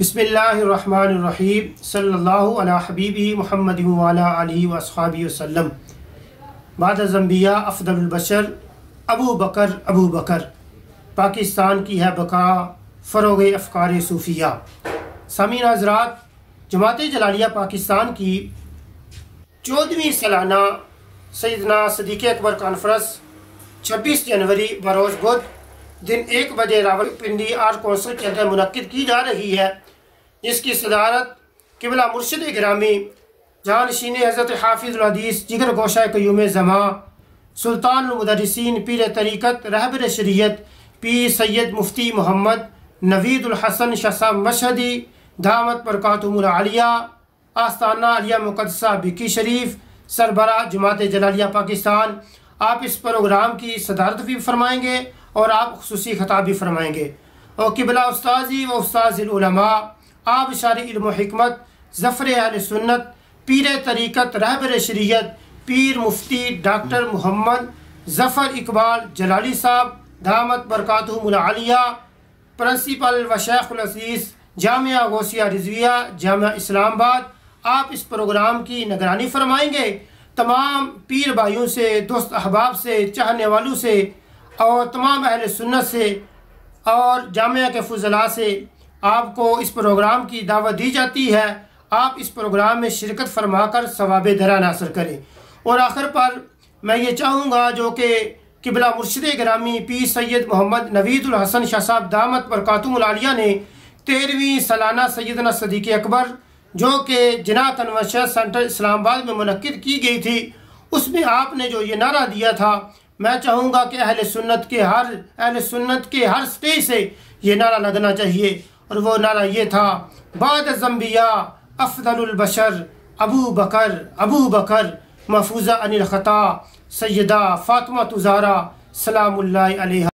बिस्मिल्लाहिर्रहमानिर्रहीम सल्लल्लाहु अला हबीबी मुहम्मद व अला आलिहि व अस्हाबिहि वसल्लम। बाद ज़ंबिया अफ़दलुल बशर अबू बकर पाकिस्तान की है बका फ़रोग़ अफ़कार सूफ़िया। सामीन हज़रात, जमात जलालिया पाकिस्तान की 14वीं सालाना सैयदना सदीक़ अकबर कॉन्फ्रेंस 26 जनवरी बरोज़ बुध दिन 1 बजे रावलपिंडी आर्ट कौंसिल के अंदर मुनक्किद की जा रही है, जिसकी सदारत क़िबला मुर्शिद गिरामी जानशीन हज़रत हाफिज़ुल हदीस जिगर गोशा क़य्यूम ज़मा सुल्तानुल मुदर्रिसीन पीर तरीक़त रहबर शरीयत पीर सैयद मुफ्ती मोहम्मद नवीदुल हसन शाह साहब मशहदी दामत बरकातुहुल आलिया आस्ताना आलिया मुक़द्दसा बिकी शरीफ सरबरा जमात जलालिया पाकिस्तान, आप इस प्रोग्राम की सदारत भी फरमाएँगे और आप खुसूसी खिताब भी फरमाएँगे। और क़िबला उस्ताज़ी व उस्ताज़ुल उलमा आप शारी इल्म हिकमत ज़फ़र अहले सुन्नत पीर तरीक़त रहबर शरीयत पीर मुफ्ती डॉक्टर मोहम्मद ज़फ़र इकबाल जलाली साहब दामत बरकातुहुल आलिया प्रिंसिपल व शेखुल अज़ीज़ जामिया गौसिया रिज़विया जामिया इस्लामाबाद, आप इस प्रोग्राम की निगरानी फरमाएँगे। तमाम पीर भाइयों से, दोस्त अहबाब से, चाहने वालों से और तमाम अहले सुन्नत से और जामिया के फ़ुज़ला से आपको इस प्रोग्राम की दावत दी जाती है। आप इस प्रोग्राम में शिरकत फरमाकर सवाब दरा नासर करें। और आखिर पर मैं ये चाहूँगा जो कि क़िबला मुर्शिद गिरामी पीर सैयद मोहम्मद नवीदुल हसन शाह साहब दामत बरकातुहुल आलिया ने 13वीं सालाना सैयदना सदीक़ अकबर जो कि जिना कन्वेंशन सेंटर इस्लामाबाद में मुनक्किद की गई थी, उसमें आपने जो ये नारा दिया था, मैं चाहूँगा कि अहले सुन्नत के हर स्टेज से ये नारा लगना चाहिए। और वो नारा ये था, बाद ज़ंबिया अफ़दलुल बशर अबू बकर महफूज़ा अनिल ख़ता सैयदा फ़ातिमा ज़हरा सलामुल्लाहि अलैहा।